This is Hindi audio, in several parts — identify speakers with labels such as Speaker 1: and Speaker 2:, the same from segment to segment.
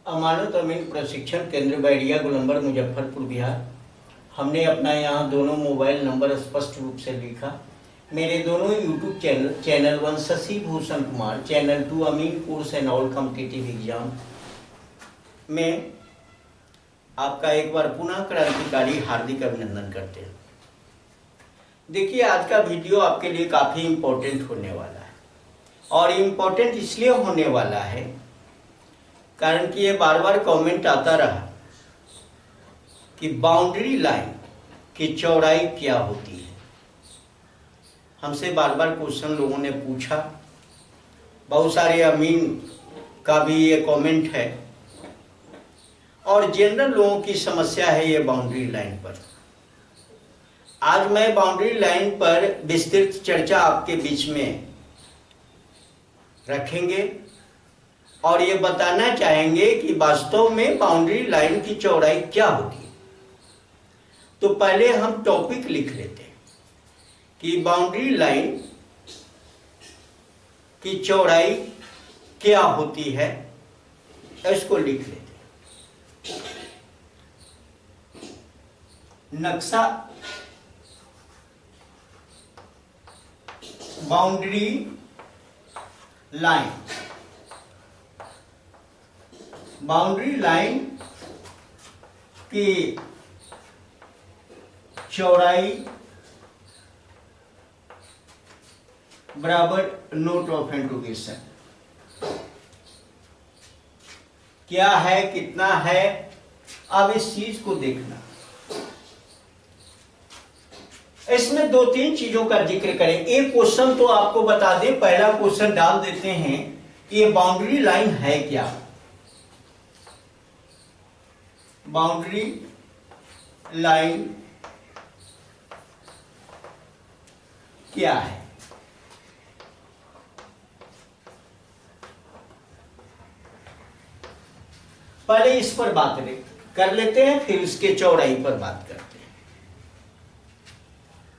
Speaker 1: अमानत अमीन प्रशिक्षण केंद्र बैरिया गोलंबर मुजफ्फरपुर बिहार। हमने अपना यहाँ दोनों मोबाइल नंबर स्पष्ट रूप से लिखा। मेरे दोनों YouTube channel 1 Shashi Bhushan Kumar, channel 2 अमीन course and all competitive exam में आपका एक बार पुनः क्रांतिकारी हार्दिक अभिनंदन करते हैं। देखिए, आज का वीडियो आपके लिए काफ़ी इम्पोर्टेंट होने वाला है और इम्पोर्टेंट इसलिए होने वाला है कारण कि ये बार बार कमेंट आता रहा कि बाउंड्री लाइन की चौड़ाई क्या होती है। हमसे बार बार क्वेश्चन लोगों ने पूछा, बहुत सारे अमीन का भी ये कमेंट है और जनरल लोगों की समस्या है ये बाउंड्री लाइन पर। आज मैं बाउंड्री लाइन पर विस्तृत चर्चा आपके बीच में रखेंगे और ये बताना चाहेंगे कि वास्तव में बाउंड्री लाइन की चौड़ाई क्या होती है। तो पहले हम टॉपिक लिख लेते हैं कि बाउंड्री लाइन की चौड़ाई क्या होती है, इसको लिख लेते हैं। नक्शा बाउंड्री लाइन, बाउंड्री लाइन की चौड़ाई बराबर नोट ऑफ इंट्रोगेशन। क्या है, कितना है, अब इस चीज को देखना। इसमें दो तीन चीजों का जिक्र करें। एक क्वेश्चन तो आपको बता दें, पहला क्वेश्चन डाल देते हैं कि ये बाउंड्री लाइन है क्या। बाउंड्री लाइन क्या है? पहले इस पर बात कर लेते हैं, फिर उसके चौड़ाई पर बात करते हैं।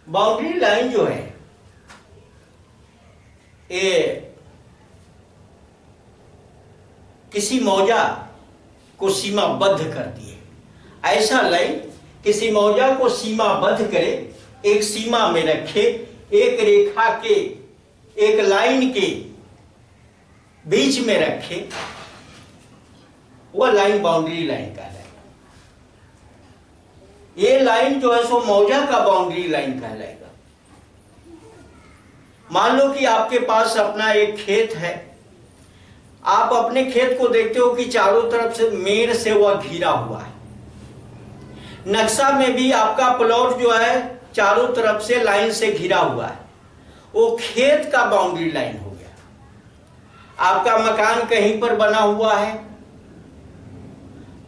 Speaker 1: बाउंड्री लाइन जो है ये किसी मौजा को सीमाबद्ध करती है। ऐसा लाइन किसी मौजा को सीमाबद्ध करे, एक सीमा में रखे, एक रेखा के, एक लाइन के बीच में रखे, वह लाइन बाउंड्री लाइन कहलाएगा। ये लाइन जो है सो मौजा का बाउंड्री लाइन कहलाएगा। मान लो कि आपके पास अपना एक खेत है, आप अपने खेत को देखते हो कि चारों तरफ से मेड़ से वह घिरा हुआ है। नक्शा में भी आपका प्लॉट जो है चारों तरफ से लाइन से घिरा हुआ है, वो खेत का बाउंड्री लाइन हो गया। आपका मकान कहीं पर बना हुआ है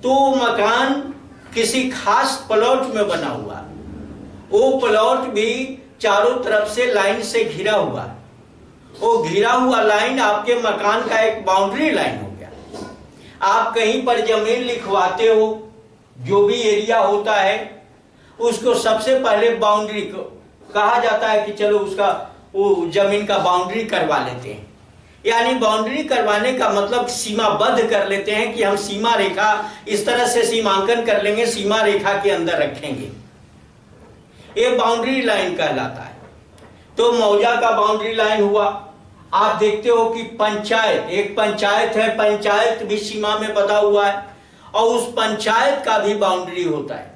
Speaker 1: तो मकान किसी खास प्लॉट में बना हुआ, वो प्लॉट भी चारों तरफ से लाइन से घिरा हुआ, वो घिरा हुआ लाइन आपके मकान का एक बाउंड्री लाइन हो गया। आप कहीं पर जमीन लिखवाते हो, जो भी एरिया होता है उसको सबसे पहले बाउंड्री को कहा जाता है कि चलो उसका वो जमीन का बाउंड्री करवा लेते हैं। यानी बाउंड्री करवाने का मतलब सीमाबद्ध कर लेते हैं कि हम सीमा रेखा इस तरह से सीमांकन कर लेंगे, सीमा रेखा के अंदर रखेंगे, ये बाउंड्री लाइन कहलाता है। तो मौजा का बाउंड्री लाइन हुआ। आप देखते हो कि पंचायत, एक पंचायत है, पंचायत भी सीमा में बंधा हुआ है और उस पंचायत का भी बाउंड्री होता है।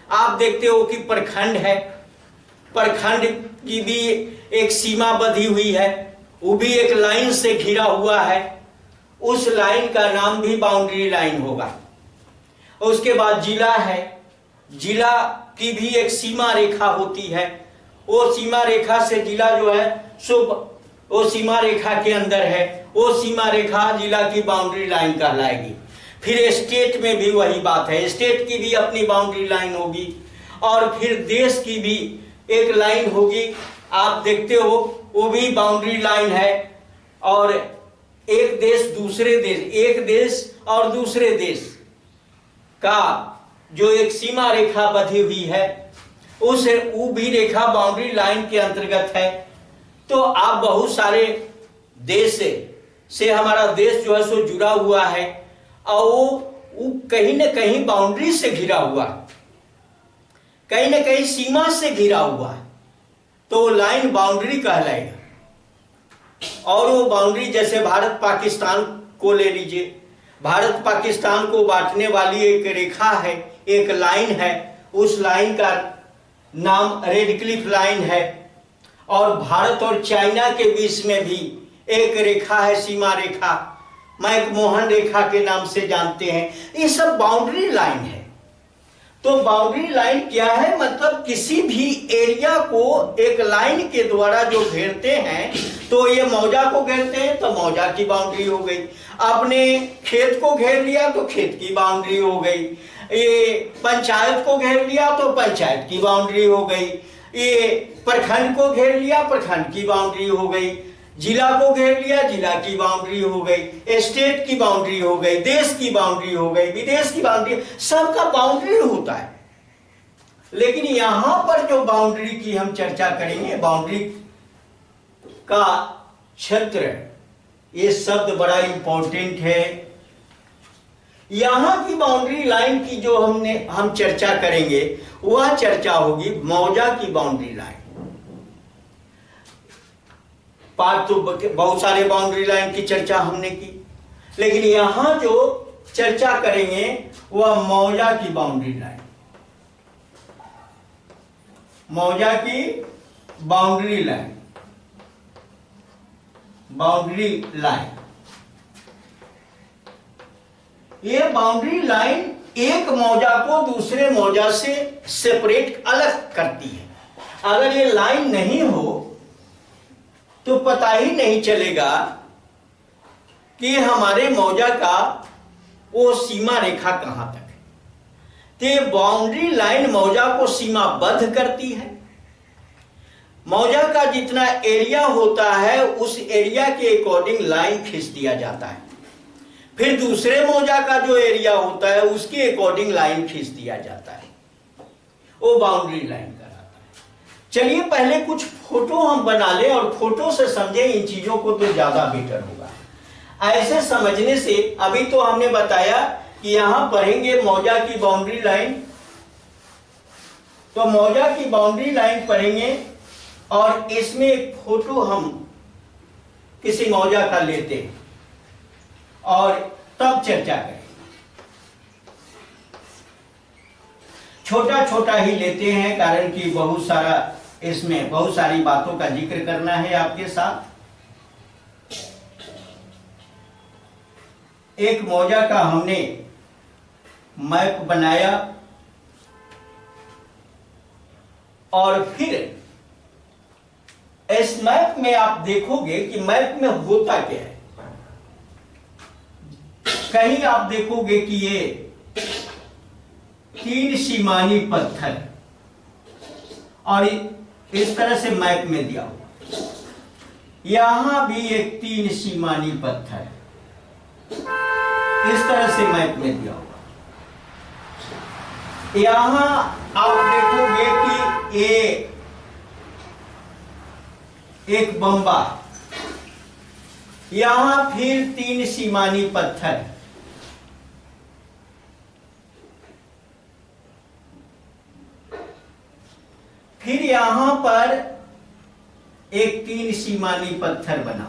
Speaker 1: आप देखते हो कि प्रखंड है, प्रखंड की भी एक सीमा बंधी हुई है, वो भी एक लाइन से घिरा हुआ है, उस लाइन का नाम भी बाउंड्री लाइन होगा। उसके बाद जिला है, जिला की भी एक सीमा रेखा होती है, वो सीमा रेखा से जिला जो है सो वो सीमा रेखा के अंदर है, वो सीमा रेखा जिला की बाउंड्री लाइन कहलाएगी। फिर स्टेट में भी वही बात है, स्टेट की भी अपनी बाउंड्री लाइन होगी और फिर देश की भी एक लाइन होगी। आप देखते हो वो भी बाउंड्री लाइन है और एक देश दूसरे देश, एक देश और दूसरे देश का जो एक सीमा रेखा बंधी हुई है उस वो भी रेखा बाउंड्री लाइन के अंतर्गत है। तो आप बहुत सारे देश से हमारा देश जो है सो जुड़ा हुआ है और वो कहीं ना कहीं बाउंड्री से घिरा हुआ, कहीं ना कहीं सीमा से घिरा हुआ, तो लाइन बाउंड्री कहलाएगा। और वो बाउंड्री, जैसे भारत पाकिस्तान को ले लीजिए, भारत पाकिस्तान को बांटने वाली एक रेखा है, एक लाइन है, उस लाइन का नाम रेड क्लिफ लाइन है। और भारत और चाइना के बीच में भी एक रेखा है, सीमा रेखा, मैकमोहन रेखा के नाम से जानते हैं। ये सब बाउंड्री लाइन है। तो बाउंड्री लाइन क्या है? मतलब किसी भी एरिया को एक लाइन के द्वारा जो घेरते हैं, तो ये मौजा को घेरते हैं तो मौजा की बाउंड्री हो गई, आपने खेत को घेर लिया तो खेत की बाउंड्री हो गई, ये पंचायत को घेर लिया तो पंचायत की बाउंड्री हो गई, ये प्रखंड को घेर लिया प्रखंड की बाउंड्री हो गई, जिला को घेर लिया जिला की बाउंड्री हो गई, स्टेट की बाउंड्री हो गई, देश की बाउंड्री हो गई, विदेश की बाउंड्री, सबका बाउंड्री होता है। लेकिन यहां पर जो बाउंड्री की हम चर्चा करेंगे, बाउंड्री का क्षेत्र, ये शब्द बड़ा इंपॉर्टेंट है। यहां की बाउंड्री लाइन की जो हम चर्चा करेंगे, वह चर्चा होगी मौजा की बाउंड्री लाइन। पार्ट तो बहुत सारे बाउंड्री लाइन की चर्चा हमने की, लेकिन यहां जो चर्चा करेंगे वह मौजा की बाउंड्री लाइन, मौजा की बाउंड्री लाइन, बाउंड्री लाइन। ये बाउंड्री लाइन एक मौजा को दूसरे मौजा से सेपरेट, अलग करती है। अगर ये लाइन नहीं हो तो पता ही नहीं चलेगा कि हमारे मौजा का वो सीमा रेखा कहां तक है। तो ये बाउंड्री लाइन मौजा को सीमाबद्ध करती है। मौजा का जितना एरिया होता है, उस एरिया के अकॉर्डिंग लाइन खींच दिया जाता है। फिर दूसरे मौजा का जो एरिया होता है, उसके अकॉर्डिंग लाइन खींच दिया जाता है, वो बाउंड्री लाइन कहलाता है। चलिए पहले कुछ फोटो हम बना लें और फोटो से समझें इन चीजों को, तो ज्यादा बेटर होगा। ऐसे समझने से, अभी तो हमने बताया कि यहां पढ़ेंगे मौजा की बाउंड्री लाइन, तो मौजा की बाउंड्री लाइन पढ़ेंगे और इसमें एक फोटो हम किसी मौजा का लेते हैं और तब चर्चा करें। छोटा छोटा ही लेते हैं, कारण कि बहुत सारा इसमें बहुत सारी बातों का जिक्र करना है आपके साथ। एक मौजा का हमने मैप बनाया और फिर इस मैप में आप देखोगे कि मैप में होता क्या है। कहीं आप देखोगे कि ये 3 सीमानी पत्थर और इस तरह से मैप में दिया हुआ, यहां भी एक 3 सीमानी पत्थर इस तरह से मैप में दिया हुआ। यहां आप देखोगे कि ये एक बम्बा, यहां फिर 3 सीमानी पत्थर, फिर यहां पर एक 3 सीमानी पत्थर बना,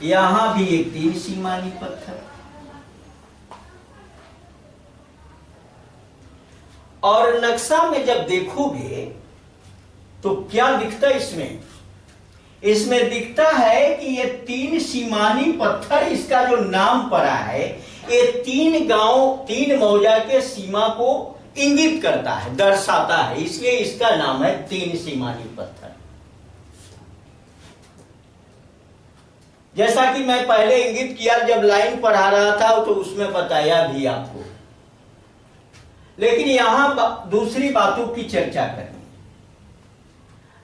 Speaker 1: यहां भी एक 3 सीमानी पत्थर, और नक्शा में जब देखोगे तो क्या दिखता है इसमें? इसमें दिखता है कि ये 3 सीमानी पत्थर, इसका जो नाम पड़ा है, ये 3 गांव 3 मौजा के सीमा को इंगित करता है, दर्शाता है, इसलिए इसका नाम है 3 सीमानी पत्थर। जैसा कि मैं पहले इंगित किया जब लाइन पढ़ा रहा था, तो उसमें बताया भी आपको, लेकिन यहां दूसरी बातों की चर्चा करनी।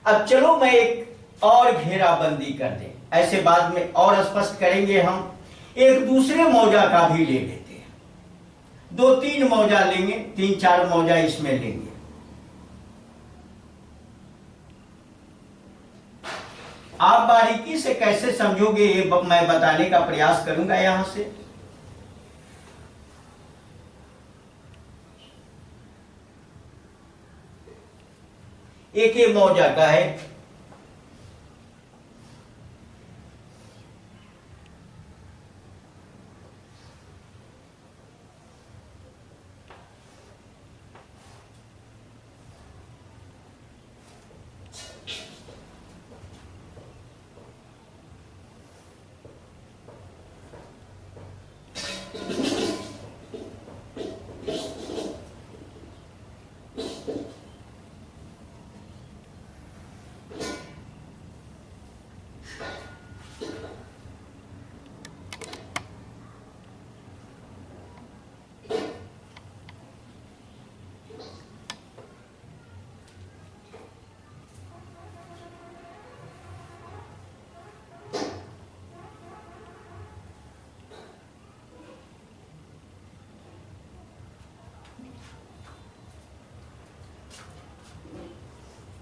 Speaker 1: अब चलो मैं एक और घेराबंदी कर दें, ऐसे बाद में और स्पष्ट करेंगे। हम एक दूसरे मौजा का भी ले लेते हैं, 2-3 मौजा लेंगे, 3-4 मौजा इसमें लेंगे। आप बारीकी से कैसे समझोगे ये मैं बताने का प्रयास करूंगा। यहां से एक ये मौजा का है,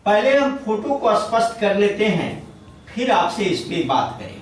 Speaker 1: पहले हम फोटो को स्पष्ट कर लेते हैं, फिर आपसे इस पे बात करेंगे।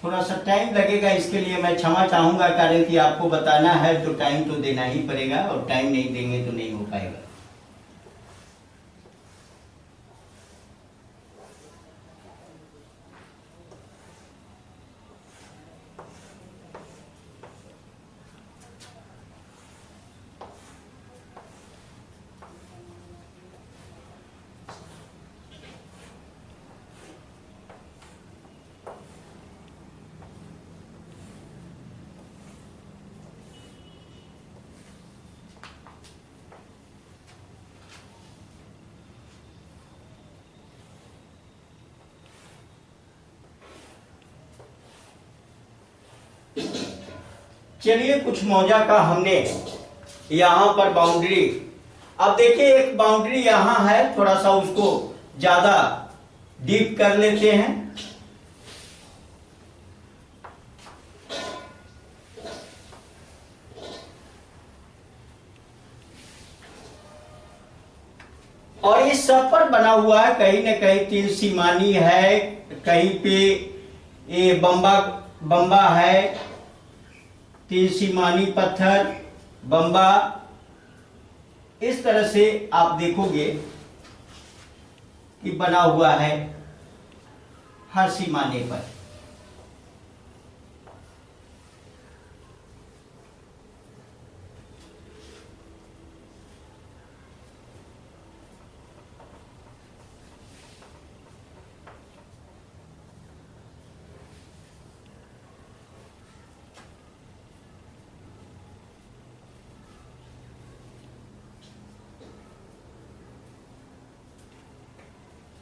Speaker 1: थोड़ा सा टाइम लगेगा, इसके लिए मैं क्षमा चाहूंगा, कारण कि आपको बताना है तो टाइम तो देना ही पड़ेगा, और टाइम नहीं देंगे तो नहीं हो पाएगा। चलिए, कुछ मौजा का हमने यहां पर बाउंड्री, अब देखिए एक बाउंड्री यहां है, थोड़ा सा उसको ज्यादा डीप कर लेते हैं। और इस सब पर बना हुआ है, कहीं न कहीं 3 सीमानी है, कहीं पे ये बम्बा है, 3 सीमानी पत्थर, बम्बा, इस तरह से आप देखोगे कि बना हुआ है हर सीमाने पर।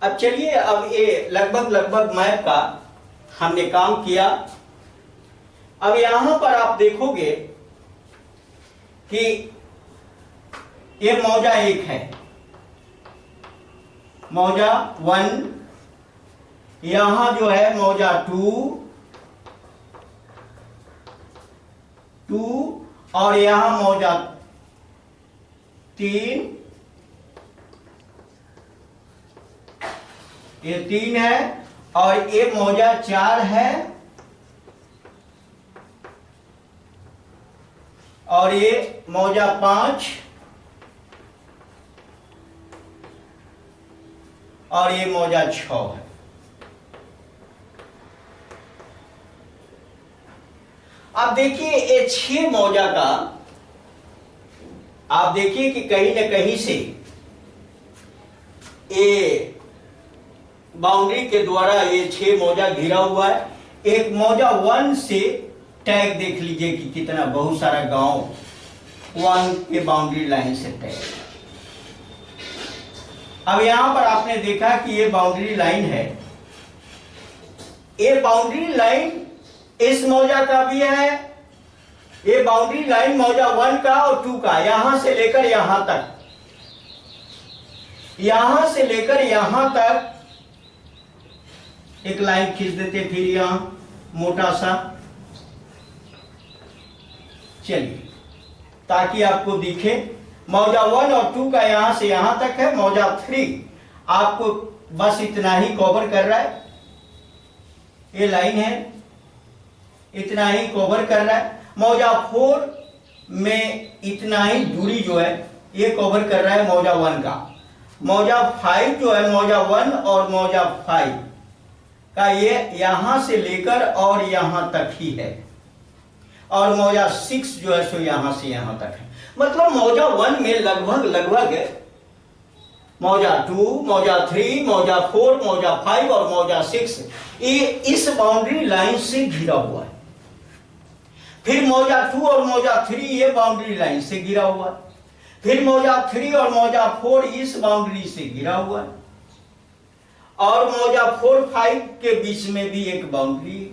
Speaker 1: अब चलिए, अब ये लगभग मैप का हमने काम किया। अब यहां पर आप देखोगे कि ये मौजा 1 है, मौजा 1, यहां जो है मौजा 2 और यहां मौजा 3, ये 3 है, और ये मौजा 4 है, और ये मौजा 5, और ये मौजा 6 है। अब देखिए ये 6 मौजा का आप देखिए कि कहीं न कहीं से ये बाउंड्री के द्वारा ये 6 मौजा घिरा हुआ है। एक मौजा 1 से टैग देख लीजिए कि कितना, बहुत सारा गांव 1 के बाउंड्री लाइन से टैग। अब यहां पर आपने देखा कि ये बाउंड्री लाइन है, ये बाउंड्री लाइन इस मौजा का भी है, ये बाउंड्री लाइन मौजा 1 का और 2 का, यहां से लेकर यहां तक, यहां से लेकर यहां तक एक लाइन खींच देते, फिर यहां मोटा सा, चलिए ताकि आपको दिखे। मौजा 1 और 2 का यहां से यहां तक है। मौजा 3 आपको बस इतना ही कवर कर रहा है, ये लाइन है, इतना ही कवर कर रहा है। मौजा 4 में इतना ही दूरी जो है ये कवर कर रहा है मौजा 1 का। मौजा 5 जो है, मौजा 1 और मौजा 5 का ये यहां से लेकर और यहां तक ही है, और मौजा 6 जो है सो यहां से यहां तक है। मतलब मौजा 1 में लगभग मौजा 2, मौजा 3, मौजा 4, मौजा 5 और मौजा 6 ये इस बाउंड्री लाइन से घिरा हुआ है। फिर मौजा 2 और मौजा 3 ये बाउंड्री लाइन से घिरा हुआ है। फिर मौजा 3 और मौजा 4 इस बाउंड्री से घिरा हुआ है, और मौजा 4, 5 के बीच में भी एक बाउंड्री है,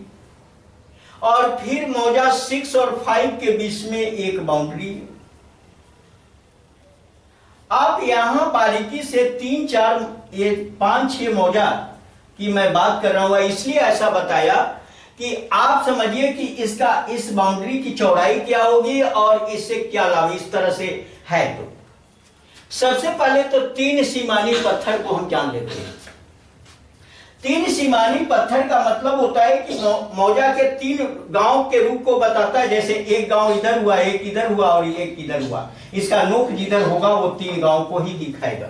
Speaker 1: और फिर मौजा 6 और 5 के बीच में एक बाउंड्री है। आप यहां बारीकी से 3, 4, 5, 6 मौजा की मैं बात कर रहा हूं, इसलिए ऐसा बताया कि आप समझिए कि इसका इस बाउंड्री की चौड़ाई क्या होगी और इससे क्या लाभ, इस तरह से है। तो सबसे पहले तो 3 सीमानी पत्थर को हम जान लेते हैं। 3 सीमानी पत्थर का मतलब होता है कि मौजा के 3 गांव के रूप को बताता है। जैसे एक गांव इधर हुआ, एक इधर हुआ और एक इधर हुआ, इसका नोक जिधर होगा वो 3 गांव को ही दिखाएगा।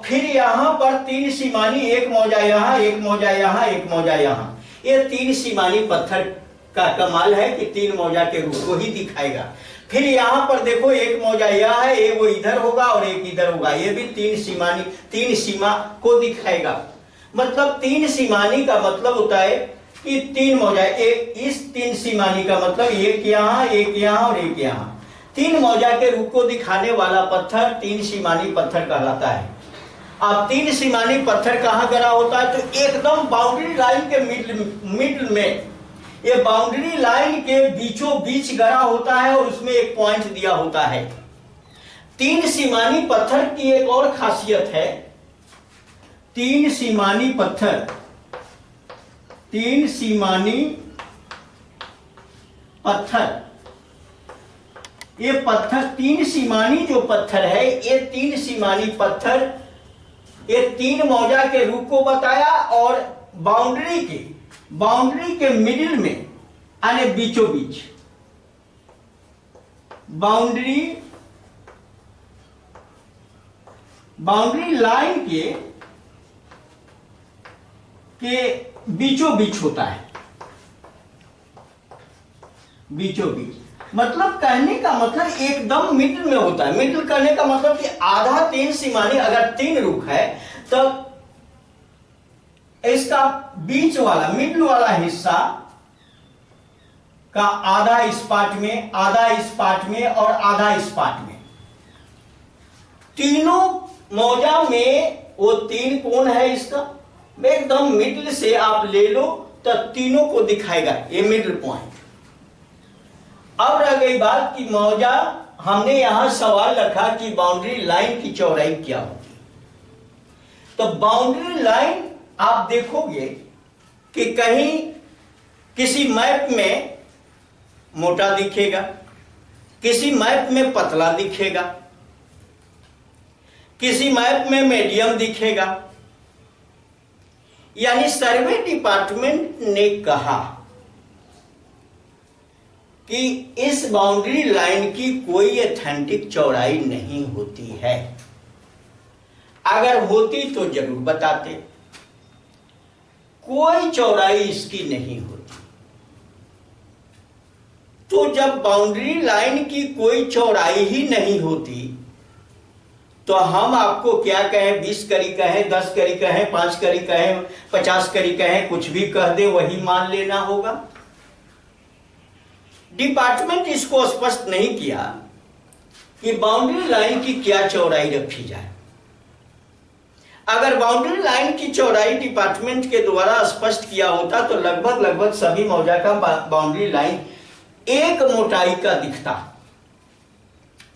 Speaker 1: फिर यहां पर 3 सीमानी, एक मौजा यहां, एक मौजा यहां, एक मौजा यहां, ये 3 सीमानी पत्थर का कमाल है कि 3 मौजा के रूप को ही दिखाएगा। फिर यहां पर देखो एक मौजा यह है, एक वो इधर होगा और एक इधर होगा, ये भी 3 सीमा को दिखाएगा। मतलब 3 सीमानी का मतलब होता है कि 3 मौजा, एक इस 3 सीमानी का मतलब एक यहां, एक यहां और एक यहां, 3 मौजा के रूप को दिखाने वाला पत्थर 3 सीमानी पत्थर कहलाता है। अब 3 सीमानी पत्थर कहां गड़ा होता है, तो एकदम बाउंड्री लाइन के मिडल में, ये बाउंड्री लाइन के बीचों बीच गड़ा होता है और उसमें एक पॉइंट दिया होता है। 3 सीमानी पत्थर की एक और खासियत है, 3 सीमानी पत्थर, 3 सीमानी पत्थर, ये पत्थर 3 सीमानी जो पत्थर है, ये 3 सीमानी पत्थर ये 3 मौजा के रूप को बताया, और बाउंड्री के मिडिल में यानी बीचों बीच, बाउंड्री लाइन के बीचों बीच होता है, बीचों बीच। मतलब कहने का मतलब एकदम मिडिल में होता है। मिडिल करने का मतलब कि आधा 3 सीमानी, अगर 3 रुख है तो इसका बीच वाला मिडिल वाला हिस्सा का आधा इस पार्ट में, आधा इस पार्ट में और आधा इस पार्ट में, तीनों मौजा में वो 3 कोण है इसका, एकदम मिडिल से आप ले लो तो तीनों को दिखाएगा ये मिडिल पॉइंट। अब रह गई बात कि मौजा, हमने यहां सवाल रखा कि बाउंड्री लाइन की चौड़ाई क्या होगी। तो बाउंड्री लाइन आप देखोगे कि कहीं किसी मैप में मोटा दिखेगा, किसी मैप में पतला दिखेगा, किसी मैप में मीडियम दिखेगा। यानी सर्वे डिपार्टमेंट ने कहा कि इस बाउंड्री लाइन की कोई ऑथेंटिक चौड़ाई नहीं होती है, अगर होती तो जरूर बताते, कोई चौड़ाई इसकी नहीं होती। तो जब बाउंड्री लाइन की कोई चौड़ाई ही नहीं होती तो हम आपको क्या कहें, 20 कड़ी कहें, 10 कड़ी कहें, 5 कड़ी कहें, 50 कड़ी कहें, कुछ भी कह दे वही मान लेना होगा। डिपार्टमेंट इसको स्पष्ट नहीं किया कि बाउंड्री लाइन की क्या चौड़ाई रखी जाए। अगर बाउंड्री लाइन की चौड़ाई डिपार्टमेंट के द्वारा स्पष्ट किया होता तो लगभग सभी मौजा का बाउंड्री लाइन एक मोटाई का दिखता,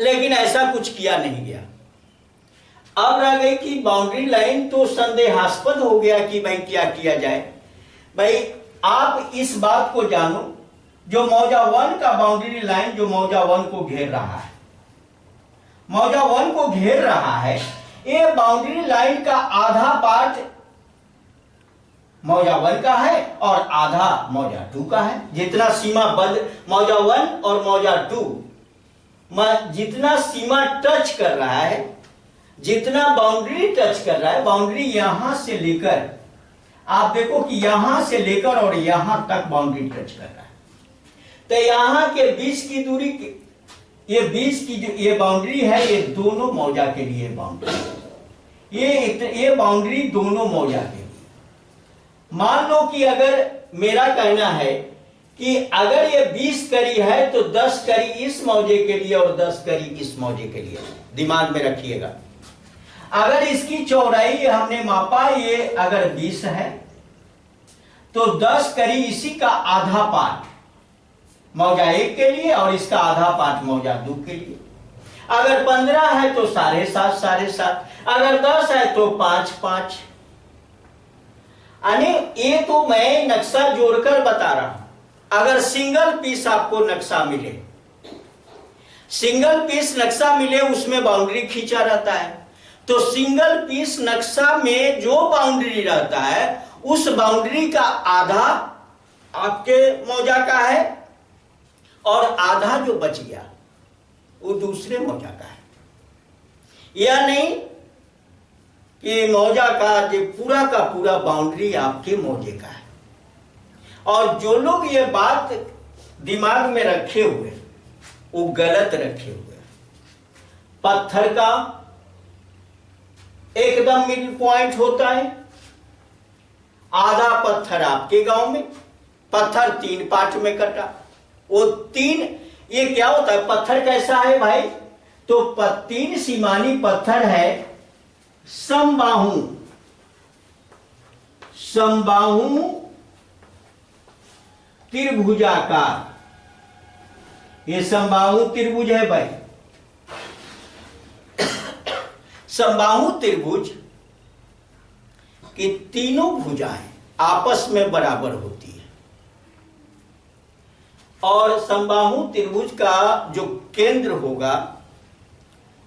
Speaker 1: लेकिन ऐसा कुछ किया नहीं गया। अब रह गई कि बाउंड्री लाइन तो संदेहास्पद हो गया कि भाई क्या किया जाए। भाई आप इस बात को जानो, जो मौजा 1 का बाउंड्री लाइन जो मौजा 1 को घेर रहा है, मौजा 1 को घेर रहा है, ये बाउंड्री लाइन का आधा पार्ट मौजा 1 का है और आधा मौजा 2 का है। जितना सीमाबद्ध मौजा 1 और मौजा 2 जितना सीमा टच कर रहा है, जितना बाउंड्री टच कर रहा है, बाउंड्री यहां से लेकर, आप देखो कि यहां से लेकर और यहां तक बाउंड्री टच कर रहा है, तो यहां के बीच की दूरी, ये बीच की जो ये बाउंड्री है, ये दोनों मौजा के लिए बाउंड्री, ये बाउंड्री दोनों मौजा के लिए। मान लो कि अगर मेरा कहना है कि अगर ये 20 कड़ी है तो 10 कड़ी इस मौजे के लिए और 10 कड़ी इस मौजे के लिए, दिमाग में रखिएगा। अगर इसकी चौड़ाई हमने मापा, ये अगर 20 है तो 10 कड़ी इसी का आधा पार्ट मौजा 1 के लिए और इसका आधा पार्ट मौजा 2 के लिए। अगर 15 है तो 7.5, अगर 10 है तो 5. यानी ये तो मैं नक्शा जोड़कर बता रहा हूं। अगर सिंगल पीस आपको नक्शा मिले, सिंगल पीस नक्शा मिले, उसमें बाउंड्री खींचा रहता है, तो सिंगल पीस नक्शा में जो बाउंड्री रहता है उस बाउंड्री का आधा आपके मौजा का है और आधा जो बच गया वो दूसरे मौजा का है। यह नहीं कि मौजा का जो पूरा का पूरा बाउंड्री आपके मौजे का है। और जो लोग ये बात दिमाग में रखे हुए वो गलत रखे हुए। पत्थर का एकदम मिडिल पॉइंट होता है, आधा पत्थर आपके गांव में, पत्थर 3 पार्ट में कटा, वो 3, ये क्या होता है, पत्थर कैसा है भाई, तो 3 सीमानी पत्थर है, समबाहु त्रिभुजाकार, ये समबाहु त्रिभुज है भाई। समबाहु त्रिभुज की तीनों भुजाएं आपस में बराबर होती है और समबाहु त्रिभुज का जो केंद्र होगा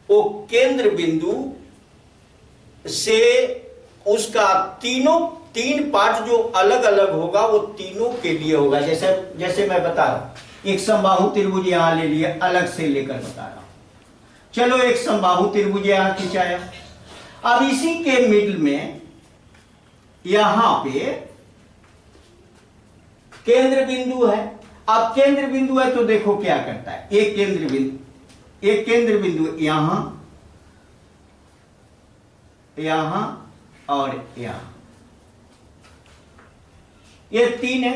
Speaker 1: वो केंद्र बिंदु से उसका 3 पार्ट जो अलग अलग होगा वो तीनों के लिए होगा। जैसे मैं बता रहा हूं, एक समबाहु त्रिभुज यहां ले लिया, अलग से लेकर बता रहा हूं। चलो एक समबाहु त्रिभुज यहां खिंचाया, अब इसी के मिडिल में यहां पे केंद्र बिंदु है। अब केंद्र बिंदु है तो देखो क्या करता है, एक केंद्र बिंदु यहां और यहां, ये 3 है।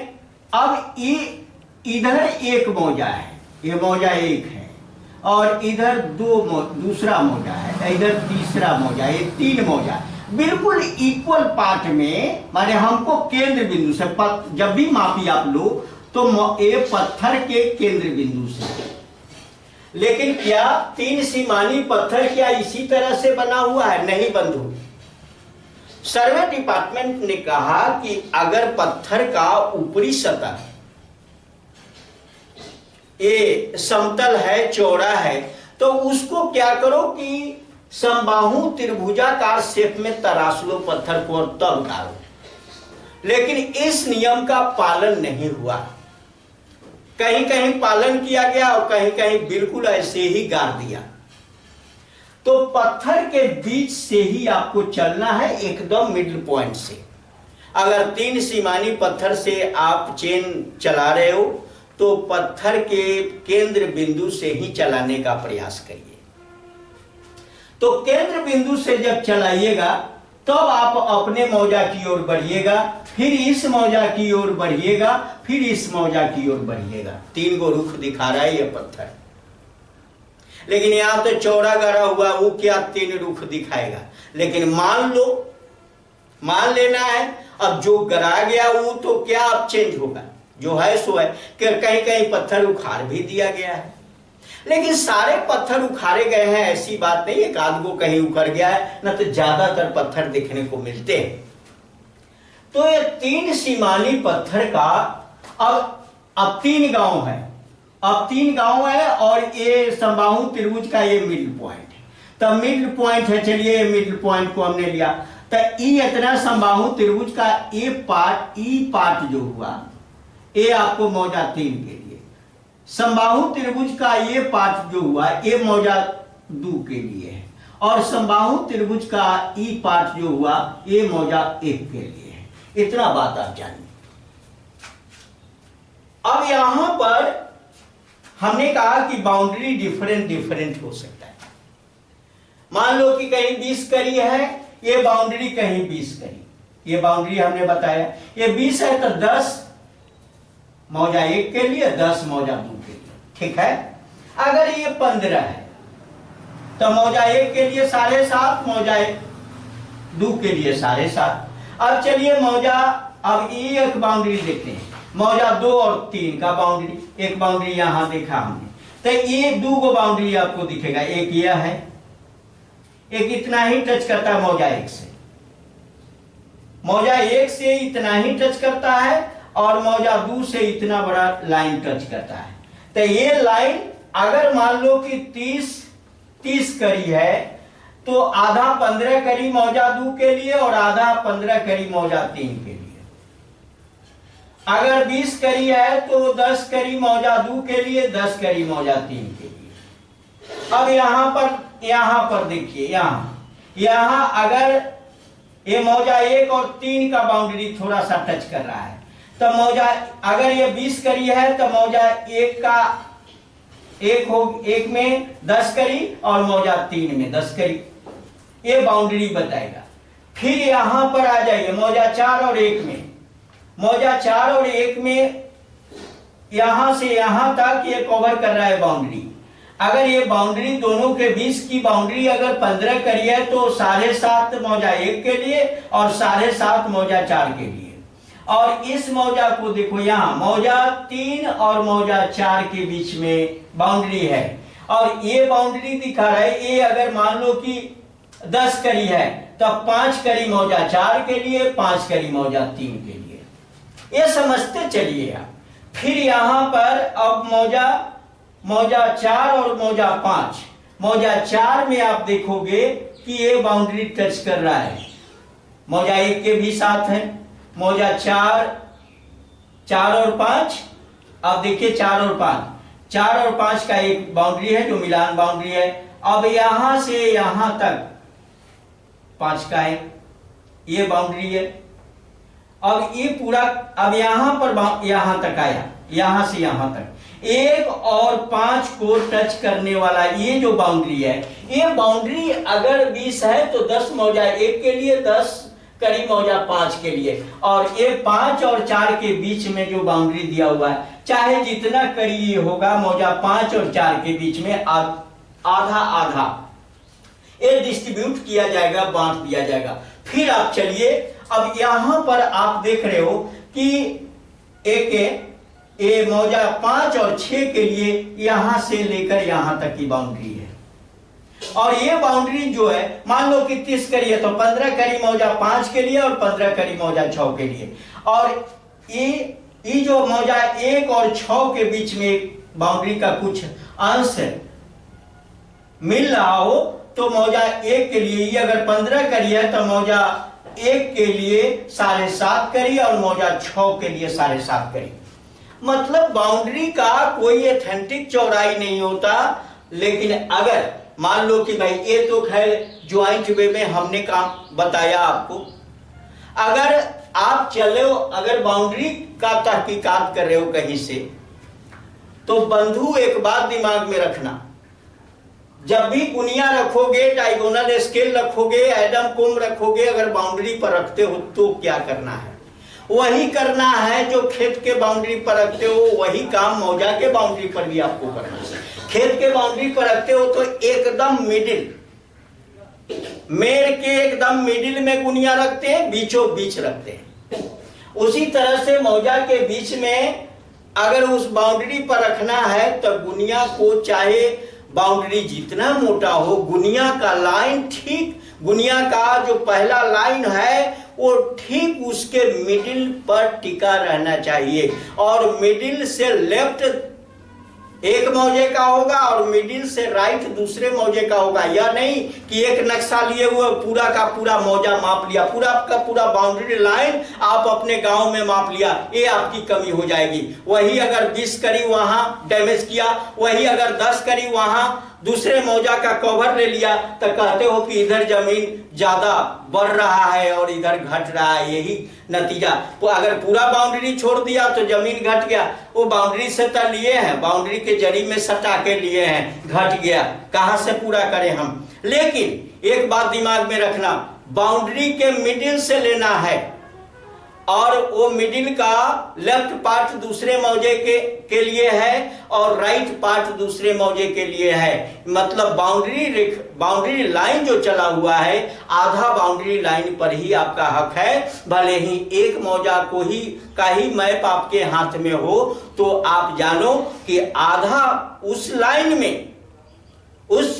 Speaker 1: अब ये इधर एक मौजा है, ये मौजा 1 है और इधर दूसरा मौजा है, इधर तीसरा मौजा, ये 3 मौजा बिल्कुल इक्वल पार्ट में। माने हमको केंद्र बिंदु से जब भी मापी आप लो तो ये पत्थर के केंद्र बिंदु से, लेकिन क्या 3 सीमानी पत्थर क्या इसी तरह से बना हुआ है? नहीं बंधु, सर्वे डिपार्टमेंट ने कहा कि अगर पत्थर का ऊपरी सतह ये समतल है, चौड़ा है, तो उसको क्या करो कि समबाहु त्रिभुजाकार शेप में तराश लो पत्थर को और तब गाड़ो। लेकिन इस नियम का पालन नहीं हुआ, कहीं कहीं पालन किया गया और कहीं कहीं बिल्कुल ऐसे ही गाड़ दिया। तो पत्थर के बीच से ही आपको चलना है, एकदम मिडिल पॉइंट से। अगर 3 सीमानी पत्थर से आप चेन चला रहे हो तो पत्थर के केंद्र बिंदु से ही चलाने का प्रयास करिए। तो केंद्र बिंदु से जब चलाइएगा तब आप अपने मौजा की ओर बढ़िएगा, फिर इस मौजा की ओर बढ़िएगा, फिर इस मौजा की ओर बढ़िएगा। 3 गो रुख दिखा रहा है ये पत्थर, लेकिन यहां तो चौड़ा गड़ा हुआ, वो क्या 3 रुख दिखाएगा। लेकिन मान लेना है, अब जो गड़ा गया वो तो क्या अब चेंज होगा, जो है सो है। कि कहीं कहीं पत्थर उखाड़ भी दिया गया है, लेकिन सारे पत्थर उखाड़े गए हैं ऐसी बात नहीं, एक आध गो कहीं उखड़ गया है, न तो ज्यादातर पत्थर देखने को मिलते हैं। तो ये 3 सीमानी पत्थर का अब 3 गांव है, अब 3 गांव है, और ये समबाहु त्रिभुज का ये मिडिल पॉइंट है। तब मिडिल पॉइंट है, चलिए मिडिल पॉइंट को हमने लिया, तो ई इतना समबाहु त्रिभुज का ए पार्ट, ई पार्ट जो हुआ, ये आपको मौजा 3 के लिए, समबाहु त्रिभुज का ये पार्ट जो हुआ ये मौजा 2 के लिए है, और समबाहु त्रिभुज का ई पार्ट जो हुआ ये मौजा 1 के लिए है। इतना बात आप जानिए। अब यहां पर हमने कहा कि बाउंड्री डिफरेंट हो सकता है। मान लो कि कहीं 20 करी है, ये बाउंड्री कहीं 20 करी, ये बाउंड्री हमने बताया, ये 20 है तो 10 मौजा 1 के लिए, 10 मौजा 2 के लिए, ठीक है। अगर ये 15 है तो मौजा 1 के लिए 7.5, मौजा 2 के लिए 7.5। अब चलिए मौजा, अब ये एक बाउंड्री देखते हैं, मौजा 2 और 3 का बाउंड्री, एक बाउंड्री यहां देखा हमने, तो ये 2 गो बाउंड्री आपको दिखेगा, एक यह है, एक इतना ही टच करता है मौजा 1 से, मौजा 1 से इतना ही टच करता है, और मौजा 2 से इतना बड़ा लाइन टच करता है। तो ये लाइन अगर मान लो कि 30 करी है, तो आधा 15 करी मौजा 2 के लिए, और आधा 15 करी मौजा 3 के लिए। अगर 20 करी है तो 10 करी मौजा 2 के लिए, 10 करी मौजा 3 के लिए। अब यहां पर देखिए, यहां अगर ये मौजा 1 और 3 का बाउंड्री थोड़ा सा टच कर रहा है, तो मौजा अगर ये 20 करी है तो मौजा 1 में 10 करी, और मौजा 3 में 10 करी, ये बाउंड्री बताएगा। फिर यहां पर आ जाइए, मौजा 4 और 1 में, मौजा 4 और 1 में यहां से यहां तक ये कवर कर रहा है बाउंड्री। अगर ये बाउंड्री दोनों के 20 की बाउंड्री अगर 15 करी है, तो 7.5 मौजा 1 के लिए, और 7.5 मौजा 4 के लिए। और इस मौजा को देखो, यहां मौजा 3 और मौजा 4 के बीच में बाउंड्री है, और ये बाउंड्री दिखा रहा है, ये अगर मान लो कि 10 करी है, तब 5 करी मौजा 4 के लिए, 5 करी मौजा 3 के लिए। ये समझते चलिए आप। फिर यहां पर अब मौजा 4 और मौजा 5, मौजा 4 में आप देखोगे कि ये बाउंड्री टच कर रहा है, मौजा 1 के भी साथ है, मौजा 4 और 5। अब देखिए 4 और 5 का एक बाउंड्री है जो मिलान बाउंड्री है। अब यहां से यहां तक 5 का है, ये बाउंड्री है। अब ये पूरा, अब यहां पर यहां तक आया, यहां से यहां तक 1 और 5 को टच करने वाला ये जो बाउंड्री है, ये बाउंड्री अगर 20 है तो 10 मौजा 1 के लिए, 10 करी मौजा 5 के लिए, और ये 5 और 4 के बीच में जो बाउंड्री दिया हुआ है, चाहे जितना करी ये होगा, मौजा 5 और 4 के बीच में आधा आधा ये डिस्ट्रीब्यूट किया जाएगा, बांट दिया जाएगा। फिर आप चलिए, अब यहां पर आप देख रहे हो कि ये मौजा 5 और 6 के लिए यहां से लेकर यहां तक की बाउंड्री है, और ये बाउंड्री जो है, मान लो कि 30 करी है तो 15 करी मौजा 5 के लिए, और 15 करी मौजा 6 के लिए। और ये जो मौजा 1 और 6 के बीच में बाउंड्री का कुछ अंश मिल रहा हो, तो मौजा 1 के लिए ये अगर 15 करी है तो मौजा 1 के लिए 7.5 करी, और मौजा 6 के लिए 7.5 करी। मतलब बाउंड्री का कोई एथेंटिक चौड़ाई नहीं होता, लेकिन अगर मान लो कि भाई ये तो खैर ज्वाइंट वे में हमने काम बताया आपको, अगर आप चले हो, अगर बाउंड्री का तहकीकात कर रहे हो कहीं से, तो बंधु एक बात दिमाग में रखना, जब भी गुनिया रखोगे, डायगोनल स्केल रखोगे, एडम कोम रखोगे, अगर बाउंड्री पर रखते हो तो क्या करना है? वही करना है जो खेत के बाउंड्री पर रखते हो, वही काम मौजा के बाउंड्री पर भी आपको करना है। खेत के बाउंड्री पर रखते हो तो एकदम मिडिल, मेड़ के एकदम मिडिल में गुनिया रखते हैं, बीचों बीच रखते हैं। उसी तरह से मौजा के बीच में अगर उस बाउंड्री पर रखना है तो गुनिया को, चाहे बाउंड्री जितना मोटा हो, गुनिया का लाइन ठीक, गुनिया का जो पहला लाइन है वो ठीक उसके मिडिल पर टिका रहना चाहिए। और मिडिल से लेफ्ट एक मौजे का होगा और मिडिल से राइट दूसरे मौजे का होगा। यह नहीं कि एक नक्शा लिए हुए पूरा का पूरा मौजा माप लिया, पूरा का पूरा बाउंड्री लाइन आप अपने गांव में माप लिया, ये आपकी कमी हो जाएगी। वही अगर 20 करी वहां डैमेज किया, वही अगर 10 करी वहां दूसरे मौजा का कवर ले लिया, तो कहते हो कि इधर जमीन ज्यादा बढ़ रहा है और इधर घट रहा है, यही नतीजा। तो अगर पूरा बाउंड्री छोड़ दिया तो जमीन घट गया, वो बाउंड्री से तो लिए हैं, बाउंड्री के जड़ी में सटा के लिए हैं, घट गया, कहां से पूरा करें हम। लेकिन एक बात दिमाग में रखना, बाउंड्री के मिडिल से लेना है और वो मिडिल का लेफ्ट पार्ट दूसरे मौजे के लिए है और राइट पार्ट दूसरे मौजे के लिए है। मतलब बाउंड्री लाइन जो चला हुआ है, आधा बाउंड्री लाइन पर ही आपका हक है। भले ही एक मौजा को ही का ही मैप आपके हाथ में हो, तो आप जानो कि आधा उस लाइन में, उस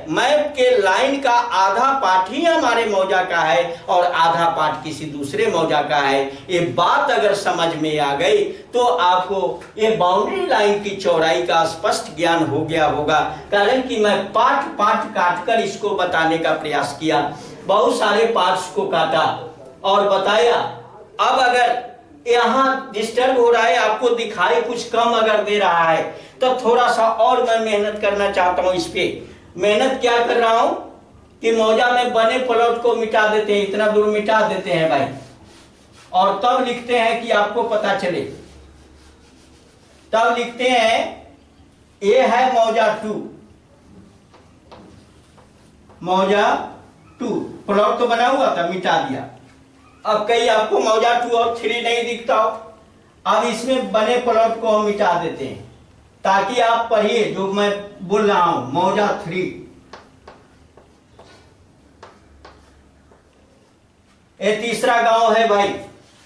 Speaker 1: मैप के लाइन का आधा पार्ट ही हमारे मौजा का है और आधा पार्ट किसी दूसरे मौजा का है। ये बात अगर समझ में आ गई तो आपको ये बाउंड्री लाइन की चौड़ाई का स्पष्ट ज्ञान हो गया होगा। कारण कि मैं पार्ट पार्ट काटकर इसको बताने का प्रयास किया, बहुत सारे पार्ट्स को काटा और बताया। अब अगर यहाँ डिस्टर्ब हो रहा है, आपको दिखाई कुछ कम अगर दे रहा है, तो थोड़ा सा और मैं मेहनत करना चाहता हूं इस पे। मेहनत क्या कर रहा हूं कि मौजा में बने प्लॉट को मिटा देते हैं, इतना दूर मिटा देते हैं भाई, और तब लिखते हैं कि आपको पता चले। तब लिखते हैं ये है मौजा 2, मौजा 2 प्लॉट तो बना हुआ था, मिटा दिया। अब कहीं आपको मौजा 2 और 3 नहीं दिखता हो, अब इसमें बने प्लॉट को हम मिटा देते हैं ताकि आप पढ़िए जो मैं बोल रहा हूं। मौजा 3, ये तीसरा गांव है भाई,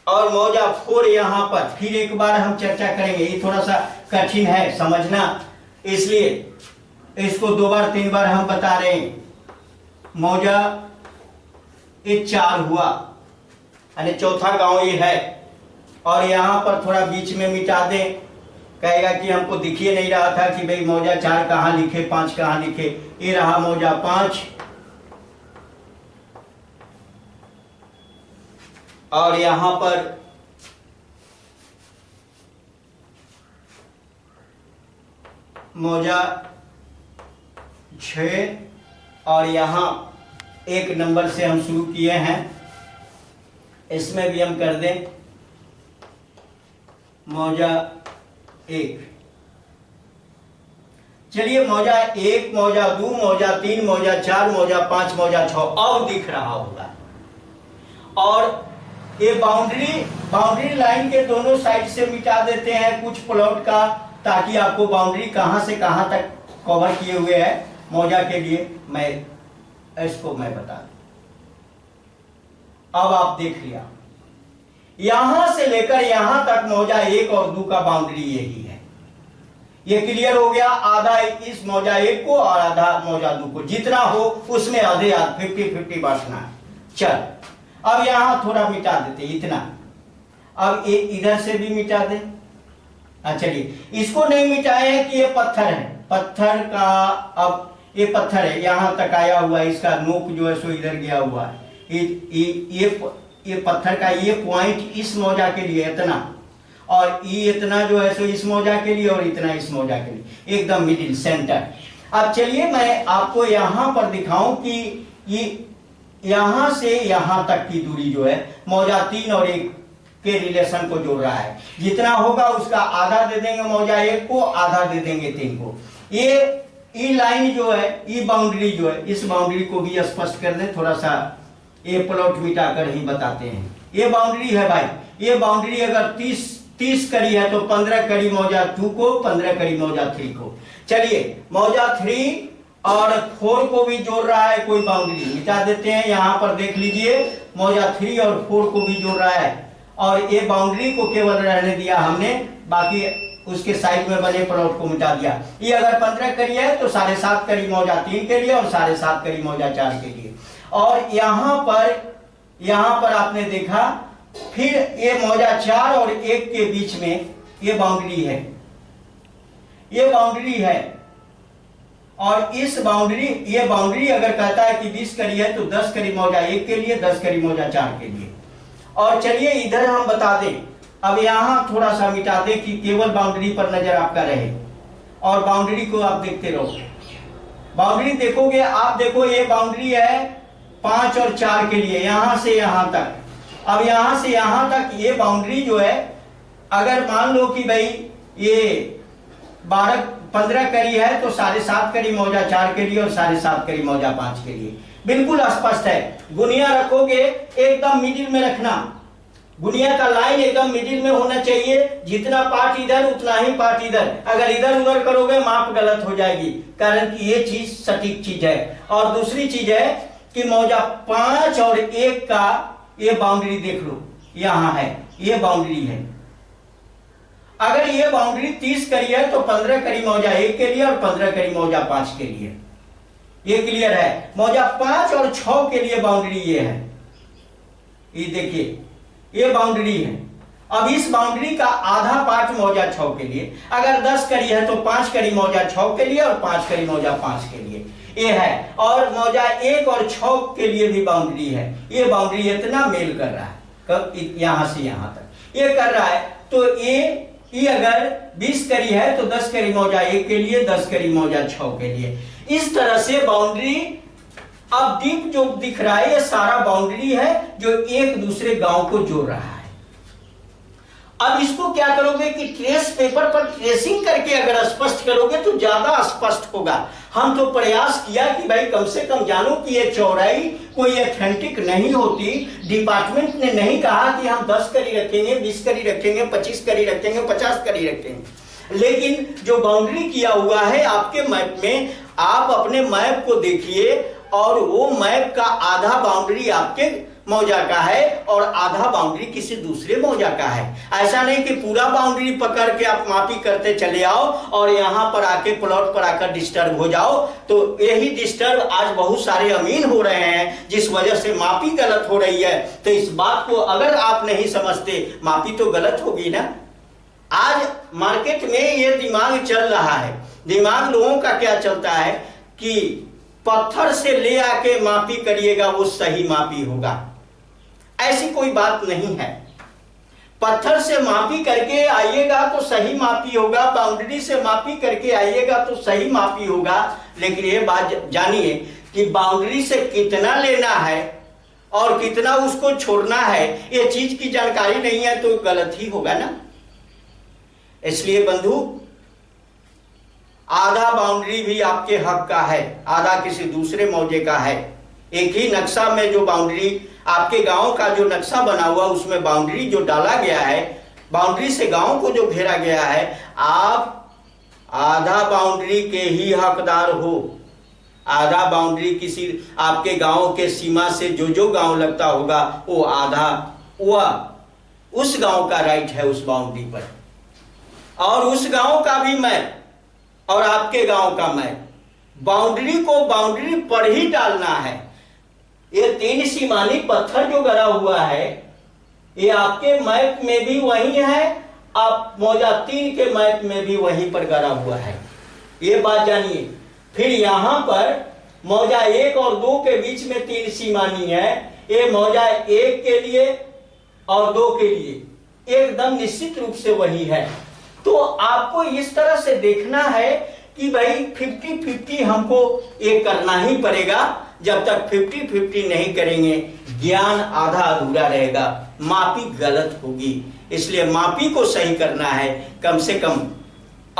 Speaker 1: और मौजा 4 यहां पर। फिर एक बार हम चर्चा करेंगे, ये थोड़ा सा कठिन है समझना, इसलिए इसको 2 बार 3 बार हम बता रहे हैं। मौजा ये 4 हुआ, यानी चौथा गांव ये है, और यहां पर थोड़ा बीच में मिटा दें। कहेगा कि हमको दिखिए नहीं रहा था कि भाई मौजा 4 कहां लिखे, 5 कहां लिखे। ये रहा मौजा 5, और यहां पर मौजा 6, और यहां 1 नंबर से हम शुरू किए हैं, इसमें भी हम कर दें मौजा 1। चलिए मौजा 1, मौजा 2, मौजा 3, मौजा 4, मौजा 5, मौजा 6 अब दिख रहा होगा। और ये बाउंड्री लाइन के दोनों साइड से मिटा देते हैं कुछ प्लॉट का, ताकि आपको बाउंड्री कहां से कहां तक कवर किए हुए है मौजा के लिए मैं इसको मैं बता दूं। अब आप देख लिया, यहां से लेकर यहां तक मौजा 1 और 2 का बाउंड्री यही है। ये क्लियर हो गया। आधा इस मौजा 1 को और आधा मौजा 2 को, जितना हो उसमें आधे 50-50 बांटना है। चल अब यहां थोड़ा मिटा देते इतना, अब ये इधर से भी मिटा दे। चलिए इसको नहीं मिटाए हैं कि ये पत्थर है, पत्थर का अब ये पत्थर है यहां तक आया हुआ है, इसका नोक जो है सो इधर गया हुआ है। ये पत्थर का ये पॉइंट इस मौजा के लिए इतना, और ये इतना जो है सो इस मौजा के लिए, और इतना इस मौजा के लिए, एकदम मिडिल सेंटर। अब चलिए मैं आपको यहां पर दिखाऊं कि ये यहां से यहां तक की दूरी जो है मौजा 3 और 1 के रिलेशन को जोड़ रहा है। जितना होगा उसका आधा दे देंगे मौजा 1 को, आधा दे देंगे 3 को। ये ई लाइन जो है, ई बाउंड्री जो है, इस बाउंड्री को भी स्पष्ट कर दें थोड़ा सा, ये प्लॉट मिटाकर ही बताते हैं। ये बाउंड्री है भाई, ये बाउंड्री अगर 30 कड़ी है तो 15 कड़ी मौजा 2 को, 15 कड़ी मौजा 3 को। चलिए मौजा 3 और 4 को भी जोड़ रहा है कोई बाउंड्री, मिटा देते हैं। यहां पर देख लीजिए मौजा 3 और 4 को भी जोड़ रहा है, और ये बाउंड्री को केवल रहने दिया हमने, बाकी उसके साइड में बने प्लॉट को मिटा दिया। ये अगर 15 कड़ी है तो 7.5 कड़ी मौजा 3 के लिए और 7.5 कड़ी मौजा 4 के लिए। और यहां पर आपने देखा फिर ये मौजा 4 और 1 के बीच में ये बाउंड्री है, ये बाउंड्री है। और इस बाउंड्री, ये बाउंड्री अगर कहता है कि 20 कड़ी है तो 10 कड़ी मौजा 1 के लिए, 10 कड़ी मौजा 4 के लिए। और चलिए इधर हम बता दें, अब यहां थोड़ा सा मिटा दें कि केवल बाउंड्री पर नजर आपका रहे और बाउंड्री को आप देखते रहो। बाउंड्री देखोगे आप, देखो ये बाउंड्री है 5 और 4 के लिए, यहां से यहां तक। अब यहां से यहां तक ये बाउंड्री जो है, अगर मान लो कि भाई ये 15 कड़ी है तो 7.5 कड़ी मौजा 4 के लिए और 7.5 कड़ी मौजा 5 के लिए। बिल्कुल स्पष्ट है। गुनिया रखोगे एकदम मिडिल में रखना, गुनिया का लाइन एकदम मिडिल में होना चाहिए, जितना पार्ट इधर उतना ही पार्ट इधर। अगर इधर उधर करोगे माप गलत हो जाएगी, कारण कि ये चीज सटीक चीज है। और दूसरी चीज है कि मौजा 5 और 1 का ये बाउंड्री देख लो, यहां है, ये बाउंड्री है। अगर ये बाउंड्री 30 कड़ी है तो 15 कड़ी मौजा 1 के लिए और 15 कड़ी मौजा 5 के लिए। ये क्लियर है। मौजा 5 और 6 के लिए बाउंड्री ये है, ये देखिए ये बाउंड्री है। अब इस बाउंड्री का आधा पार्ट मौजा 6 के लिए, अगर 10 कड़ी है तो 5 कड़ी मौजा 6 के लिए और 5 कड़ी मौजा 5 के लिए, ये है। और मौजा 1 और 6 के लिए भी बाउंड्री है। ये बाउंड्री इतना मेल कर रहा है, यहां से यहां तक ये कर रहा है। तो ये अगर 20 कड़ी है तो 10 कड़ी मौजा 1 के लिए, 10 कड़ी मौजा 6 के लिए। इस तरह से बाउंड्री, अब डीप जो दिख रहा है ये सारा बाउंड्री है जो एक दूसरे गांव को जोड़ रहा है। अब इसको क्या करोगे कि ट्रेस पेपर पर ट्रेसिंग करके अगर स्पष्ट करोगे तो ज्यादा स्पष्ट होगा। हम तो प्रयास किया कि भाई कम से कम जानो कि ये चौड़ाई कोई ऑथेंटिक नहीं होती। डिपार्टमेंट ने नहीं कहा कि हम 10 कड़ी रखेंगे, 20 कड़ी रखेंगे, 25 कड़ी रखेंगे, 50 कड़ी रखेंगे। लेकिन जो बाउंड्री किया हुआ है आपके मैप में, आप अपने मैप को देखिए और वो मैप का आधा बाउंड्री आपके मौजा का है और आधा बाउंड्री किसी दूसरे मौजा का है। ऐसा नहीं कि पूरा बाउंड्री पकड़ के आप मापी करते चले आओ और यहां पर आके प्लॉट पर आकर डिस्टर्ब हो जाओ। तो यही डिस्टर्ब आज बहुत सारे अमीन हो रहे हैं, जिस वजह से मापी गलत हो रही है। तो इस बात को अगर आप नहीं समझते, मापी तो गलत होगी ना। आज मार्केट में ये दिमाग चल रहा है। दिमाग लोगों का क्या चलता है कि पत्थर से ले आके मापी करिएगा वो सही मापी होगा। ऐसी कोई बात नहीं है। पत्थर से मापी करके आइएगा तो सही मापी होगा, बाउंड्री से मापी करके आइएगा तो सही मापी होगा। लेकिन ये बात जानिए कि बाउंड्री से कितना लेना है और कितना उसको छोड़ना है, ये चीज की जानकारी नहीं है तो गलत ही होगा ना। इसलिए बंधु, आधा बाउंड्री भी आपके हक का है, आधा किसी दूसरे मौजे का है। एक ही नक्शा में जो बाउंड्री, आपके गांव का जो नक्शा बना हुआ उसमें बाउंड्री जो डाला गया है, बाउंड्री से गांव को जो घेरा गया है, आप आधा बाउंड्री के ही हकदार हो। आधा बाउंड्री किसी आपके गांव के सीमा से जो गांव लगता होगा वो आधा, वह उस गांव का राइट है उस बाउंड्री पर। और उस गांव का भी मैप और आपके गांव का मैप, बाउंड्री को बाउंड्री पर ही डालना है। ये 3 सीमानी पत्थर जो गड़ा हुआ है ये आपके मैप में भी वही है, आप मौजा 3 के मैप में भी वहीं पर गड़ा हुआ है। ये बात जानिए। फिर यहां पर मौजा 1 और 2 के बीच में 3 सीमानी है, ये मौजा 1 के लिए और 2 के लिए एकदम निश्चित रूप से वही है। तो आपको इस तरह से देखना है कि भाई 50-50 हमको ये करना ही पड़ेगा। जब तक 50-50 नहीं करेंगे ज्ञान आधा अधूरा रहेगा, मापी गलत होगी। इसलिए मापी को सही करना है कम से कम।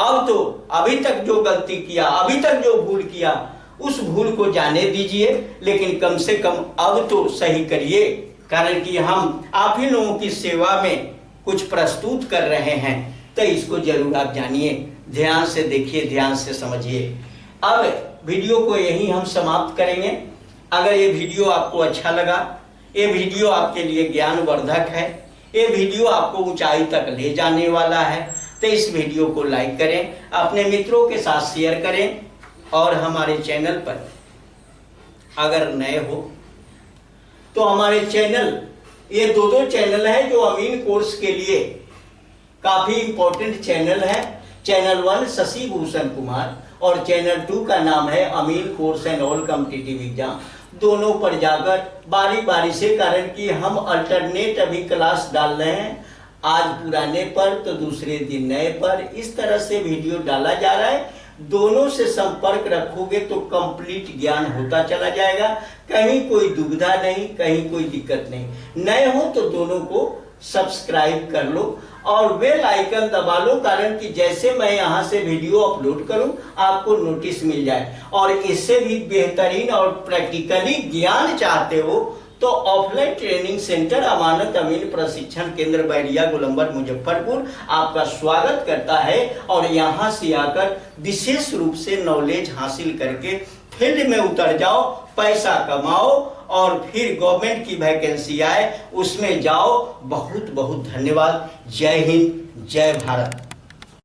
Speaker 1: अब तो अभी तक जो गलती किया, अभी तक जो भूल किया, उस भूल को जाने दीजिए, लेकिन कम से कम अब तो सही करिए, कारण कि हम आप ही लोगों की सेवा में कुछ प्रस्तुत कर रहे हैं। तो इसको जरूर आप जानिए, ध्यान से देखिए, ध्यान से समझिए। अब वीडियो को यहीं हम समाप्त करेंगे। अगर ये वीडियो आपको अच्छा लगा, ये वीडियो आपके लिए ज्ञानवर्धक है, ये वीडियो आपको ऊंचाई तक ले जाने वाला है, तो इस वीडियो को लाइक करें, अपने मित्रों के साथ शेयर करें, और हमारे चैनल पर अगर नए हो तो हमारे चैनल, ये दो चैनल है जो अमीन कोर्स के लिए काफी इंपॉर्टेंट चैनल है। चैनल 1 शशि भूषण कुमार और चैनल 2 का नाम है Amin course and all competitive exam. दोनों पर जाकर बारी बारी से, कारण कि हम अल्टरनेट अभी क्लास डाल रहे हैं, आज पुराने पर तो दूसरे दिन नए पर, इस तरह से वीडियो डाला जा रहा है। दोनों से संपर्क रखोगे तो कंप्लीट ज्ञान होता चला जाएगा, कहीं कोई दुविधा नहीं, कहीं कोई दिक्कत नहीं। नए हो तो दोनों को सब्सक्राइब कर लो और बेल आइकन दबा लो, कारण कि जैसे मैं यहाँ से वीडियो अपलोड करूं आपको नोटिस मिल जाए। और इससे भी बेहतरीन और प्रैक्टिकली ज्ञान चाहते हो तो ऑफलाइन ट्रेनिंग सेंटर अमानत अमीन प्रशिक्षण केंद्र बैरिया गोलंबर मुजफ्फरपुर आपका स्वागत करता है। और यहाँ से आकर विशेष रूप से नॉलेज हासिल करके फील्ड में उतर जाओ, पैसा कमाओ और फिर गवर्नमेंट की वैकेंसी आए उसमें जाओ। बहुत बहुत धन्यवाद। जय हिंद, जय भारत।